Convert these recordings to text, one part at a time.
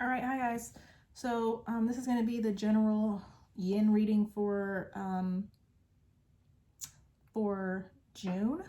All right, hi guys. So this is going to be the general yin reading for June.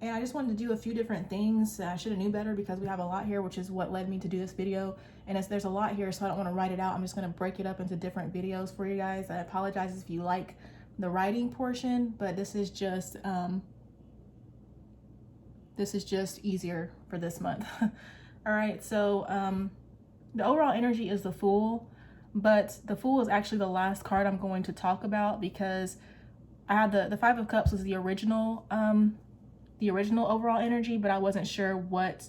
And I just wanted to do a few different things. I should have knew better because we have a lot here, which is what led me to do this video. And there's a lot here, so I don't want to write it out. I'm just going to break it up into different videos for you guys. I apologize if you like the writing portion, but this is just easier for this month. All right, so the overall energy is the Fool, but the Fool is actually the last card I'm going to talk about because I had the Five of Cups was the original overall energy, but I wasn't sure what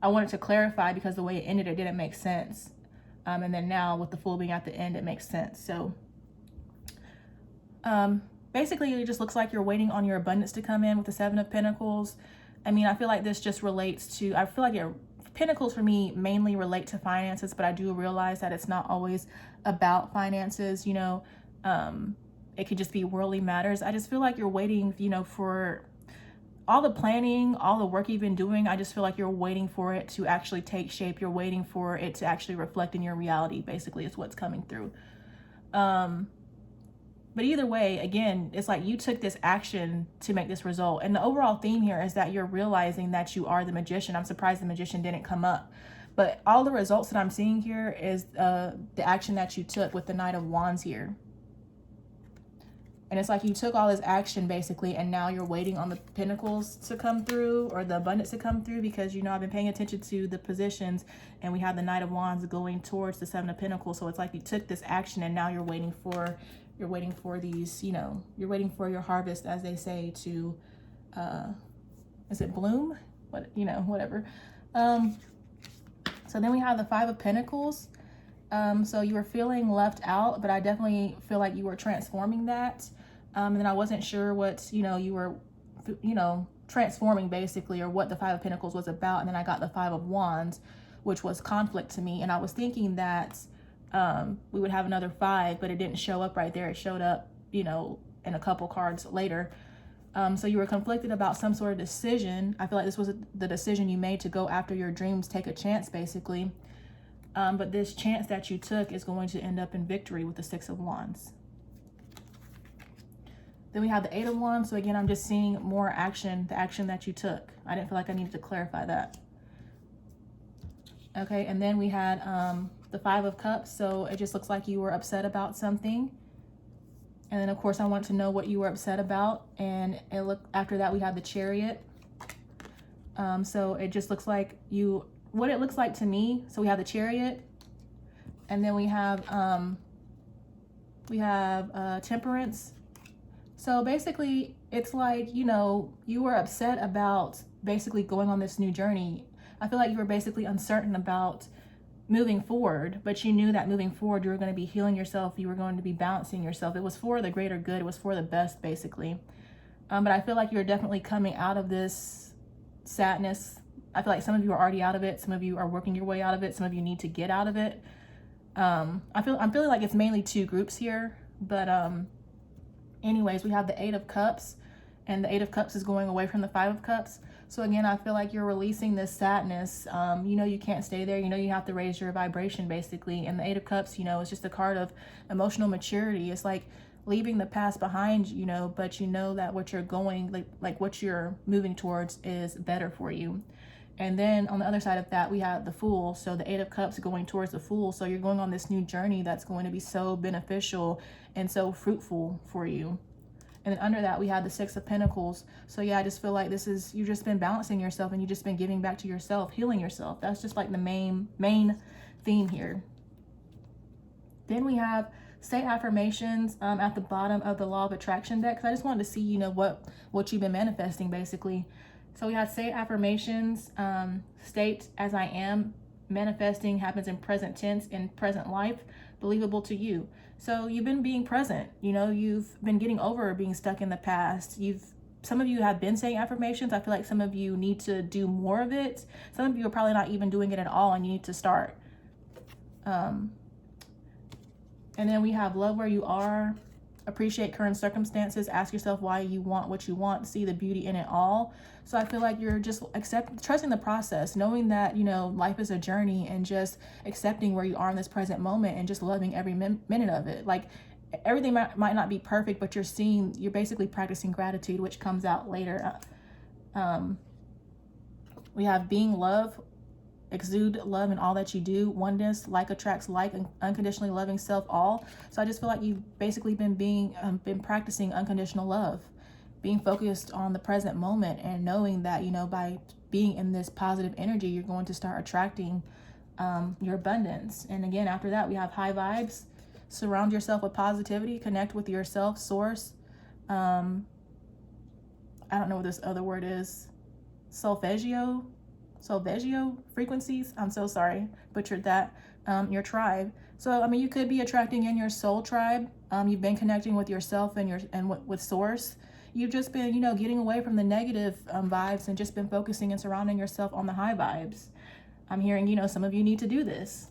I wanted to clarify because the way it ended, it didn't make sense. And then now with the Fool being at the end, it makes sense. So basically it just looks like you're waiting on your abundance to come in with the Seven of Pentacles. I mean, I feel like this just relates to, I feel like Pentacles for me mainly relate to finances, but I do realize that it's not always about finances, you know. It could just be worldly matters. I just feel like you're waiting, you know, for all the planning, all the work you've been doing. I just feel like you're waiting for it to actually take shape. You're waiting for it to actually reflect in your reality, basically, is what's coming through. But either way, again, it's like you took this action to make this result. And the overall theme here is that you're realizing that you are the magician. I'm surprised the magician didn't come up. But all the results that I'm seeing here is the action that you took with the Knight of Wands here. And it's like you took all this action basically, and now you're waiting on the Pentacles to come through or the abundance to come through because, you know, I've been paying attention to the positions and we have the Knight of Wands going towards the Seven of Pentacles. So it's like you took this action and now you're waiting for these, you know, you're waiting for your harvest, as they say, to, is it bloom? What, you know, whatever. So then we have the Five of Pentacles. So you were feeling left out, but I definitely feel like you were transforming that. And then I wasn't sure what, you know, you were, you know, transforming basically, or what the Five of Pentacles was about. And then I got the Five of Wands, which was conflict to me. And I was thinking that we would have another five, but it didn't show up right there. It showed up, you know, in a couple cards later. So you were conflicted about some sort of decision. I feel like this was the decision you made to go after your dreams, take a chance basically. But this chance that you took is going to end up in victory with the Six of Wands. Then we have the Eight of Wands. So again, I'm just seeing more action, the action that you took. I didn't feel like I needed to clarify that. Okay, and then we had the Five of Cups. So it just looks like you were upset about something. And then of course I want to know what you were upset about. And it looked, after that we have the Chariot. So it just looks like what it looks like to me. So we have the Chariot, and then we have Temperance. So basically it's like, you know, you were upset about basically going on this new journey. I feel like you were basically uncertain about moving forward, but you knew that moving forward you were going to be healing yourself, you were going to be balancing yourself. It was for the greater good, it was for the best basically. But I feel like you're definitely coming out of this sadness. I feel like some of you are already out of it, some of you are working your way out of it, some of you need to get out of it. I'm feeling like it's mainly two groups here, but anyways, we have the Eight of Cups, and the Eight of Cups is going away from the Five of Cups. So again, I feel like you're releasing this sadness. You know, you can't stay there. You know, you have to raise your vibration basically. And the Eight of Cups, you know, it's just a card of emotional maturity. It's like leaving the past behind, you know, but you know that what you're going, like what you're moving towards is better for you. And then on the other side of that, we have the Fool. So the Eight of Cups going towards the Fool. So you're going on this new journey that's going to be so beneficial and so fruitful for you. And then under that, we have the Six of Pentacles. So yeah, I just feel like you've just been balancing yourself and you've just been giving back to yourself, healing yourself. That's just like the main theme here. Then we have Say Affirmations at the bottom of the Law of Attraction deck. I just wanted to see, you know, what you've been manifesting basically. So we had Say Affirmations, state as I am, manifesting happens in present tense, in present life, believable to you. So you've been being present, you know, you've been getting over being stuck in the past. Some of you have been saying affirmations. I feel like some of you need to do more of it. Some of you are probably not even doing it at all, and you need to start. And then we have Love Where You Are. appreciate current circumstances, ask yourself why you want what you want, see the beauty in it all. So I feel like you're just trusting the process, knowing that, you know, life is a journey, and just accepting where you are in this present moment and just loving every minute of it. Like, everything might not be perfect, but you're basically practicing gratitude, which comes out later. We have being love, exude love in all that you do, oneness, like attracts like, unconditionally loving self, all. So I just feel like you've basically been practicing unconditional love, being focused on the present moment, and knowing that, you know, by being in this positive energy, you're going to start attracting your abundance. And again, after that, we have high vibes. Surround yourself with positivity, connect with yourself, source. I don't know what this other word is. Solfeggio frequencies. I'm so sorry, butchered that. Your tribe. So I mean, you could be attracting in your soul tribe. You've been connecting with yourself and with source. You've just been, you know, getting away from the negative vibes and just been focusing and surrounding yourself on the high vibes. I'm hearing, you know, some of you need to do this.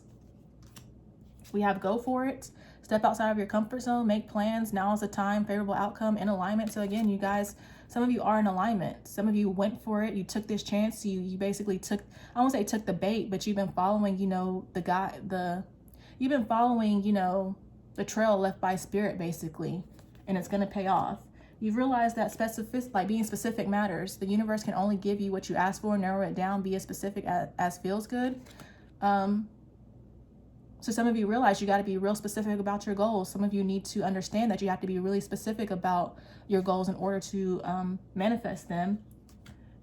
We have go for it. Step outside of your comfort zone, make plans. Now is the time, favorable outcome, in alignment. So again, you guys, some of you are in alignment. Some of you went for it. You took this chance. You basically took, I won't say took the bait, but you've been following, you know, you've been following, you know, the trail left by spirit, basically, and it's going to pay off. You've realized that being specific matters. The universe can only give you what you ask for. Narrow it down, be as specific as feels good. So some of you realize you got to be real specific about your goals. Some of you need to understand that you have to be really specific about your goals in order to manifest them.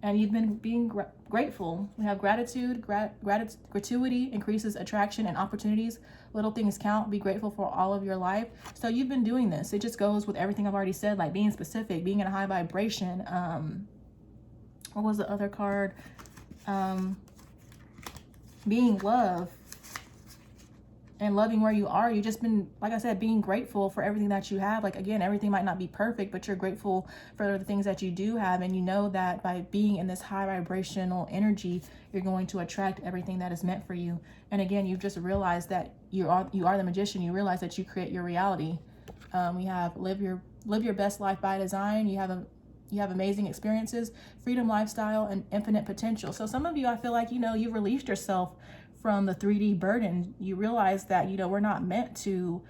And you've been being grateful. We have gratitude. Gratuity increases attraction and opportunities. Little things count. Be grateful for all of your life. So you've been doing this. It just goes with everything I've already said, like being specific, being in a high vibration. What was the other card? Being love. And loving where you are. You've just been, like I said, being grateful for everything that you have. Like, again, everything might not be perfect, but you're grateful for the things that you do have. And you know that by being in this high vibrational energy, you're going to attract everything that is meant for you. And again, you've just realized that you are the magician. You realize that you create your reality. We have live your best life by design. You have amazing experiences, freedom, lifestyle, and infinite potential. So some of you, I feel like, you know, you've released yourself from the 3D burden. You realize that, you know, we're not meant to,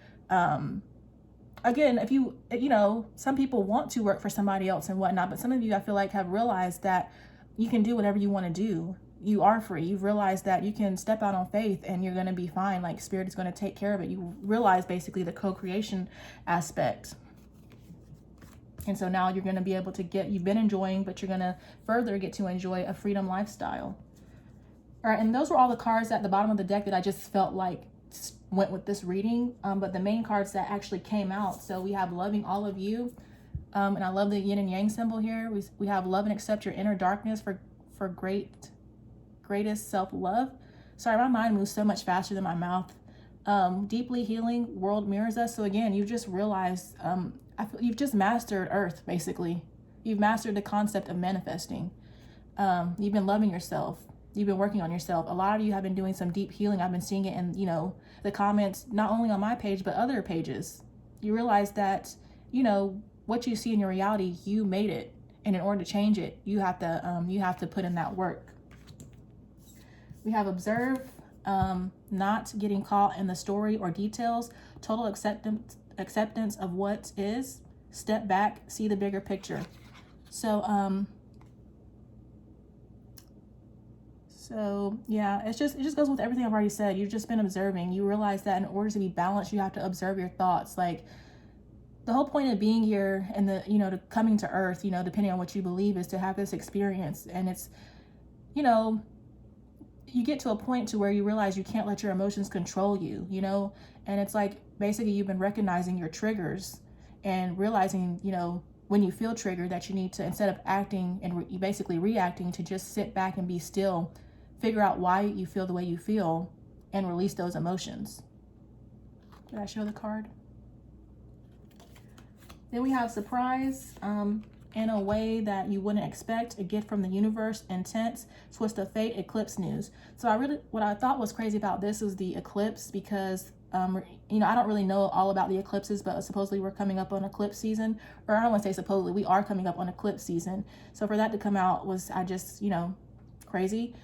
again, if you know, some people want to work for somebody else and whatnot, but some of you, I feel like, have realized that you can do whatever you want to do. You are free. You've realized that you can step out on faith and you're going to be fine. Like, spirit is going to take care of it. You realize basically the co-creation aspect. And so now you're going to be able to you've been enjoying, but you're going to further get to enjoy a freedom lifestyle. All right, and those were all the cards at the bottom of the deck that I just felt like went with this reading. But the main cards that actually came out. So we have loving all of you. And I love the yin and yang symbol here. We have love and accept your inner darkness for greatest self-love. Sorry, my mind moves so much faster than my mouth. Deeply healing, world mirrors us. So again, you just realized, you've just mastered earth, basically. You've mastered the concept of manifesting. You've been loving yourself. You've been working on yourself. A lot of you have been doing some deep healing. I've been seeing it in, you know, the comments, not only on my page, but other pages. You realize that, you know, what you see in your reality, you made it. And in order to change it, you have to put in that work. We have observe, not getting caught in the story or details, total acceptance of what is, step back, see the bigger picture. So yeah, it just goes with everything I've already said. You've just been observing. You realize that in order to be balanced, you have to observe your thoughts. Like, the whole point of being here and to coming to earth, you know, depending on what you believe, is to have this experience. And it's, you know, you get to a point to where you realize you can't let your emotions control you, you know, and it's like, basically you've been recognizing your triggers and realizing, you know, when you feel triggered, that you need to, instead of acting and basically reacting, to just sit back and be still, figure out why you feel the way you feel, and release those emotions. Did I show the card? Then we have surprise. in a way that you wouldn't expect, a gift from the universe, intense, twist of fate, eclipse news. So what I thought was crazy about this was the eclipse, because you know, I don't really know all about the eclipses, but supposedly we're coming up on eclipse season, or I don't want to say supposedly, we are coming up on eclipse season. So for that to come out was, I just, you know, crazy.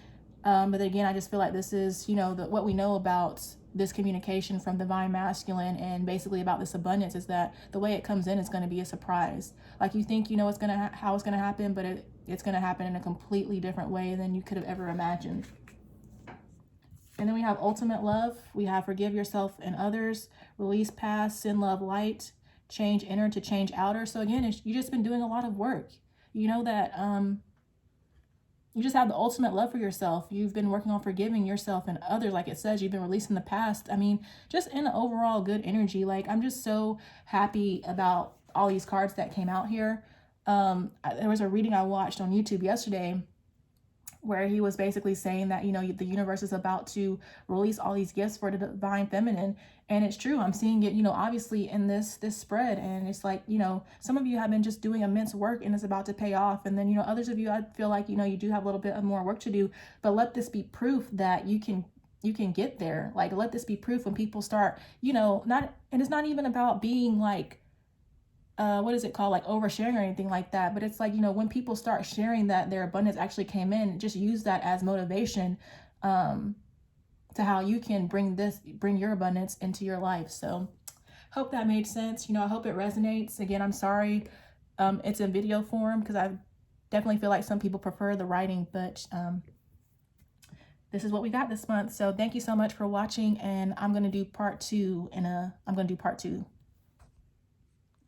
But again, I just feel like this is, you know, what we know about this communication from divine masculine and basically about this abundance is that the way it comes in is going to be a surprise. Like, you think you know how it's going to happen, but it's going to happen in a completely different way than you could have ever imagined. And then we have ultimate love. We have forgive yourself and others, release past, send love light, change inner to change outer. So again, you've just been doing a lot of work. You know that you just have the ultimate love for yourself. You've been working on forgiving yourself and others. Like it says, you've been releasing the past. I mean, just in an overall good energy. Like, I'm just so happy about all these cards that came out here. There was a reading I watched on YouTube yesterday where he was basically saying that, you know, the universe is about to release all these gifts for the divine feminine. And it's true. I'm seeing it, you know, obviously in this spread. And it's like, you know, some of you have been just doing immense work and it's about to pay off. And then, you know, others of you, I feel like, you know, you do have a little bit of more work to do, but let this be proof that you can get there. Like, let this be proof when people start, you know, and it's not even about being like, what is it called, like oversharing or anything like that, but it's like, you know, when people start sharing that their abundance actually came in, just use that as motivation to how you can bring your abundance into your life. So hope that made sense. You know, I hope it resonates. Again, I'm sorry it's in video form, because I definitely feel like some people prefer the writing, but this is what we got this month. So thank you so much for watching, and I'm going to do part two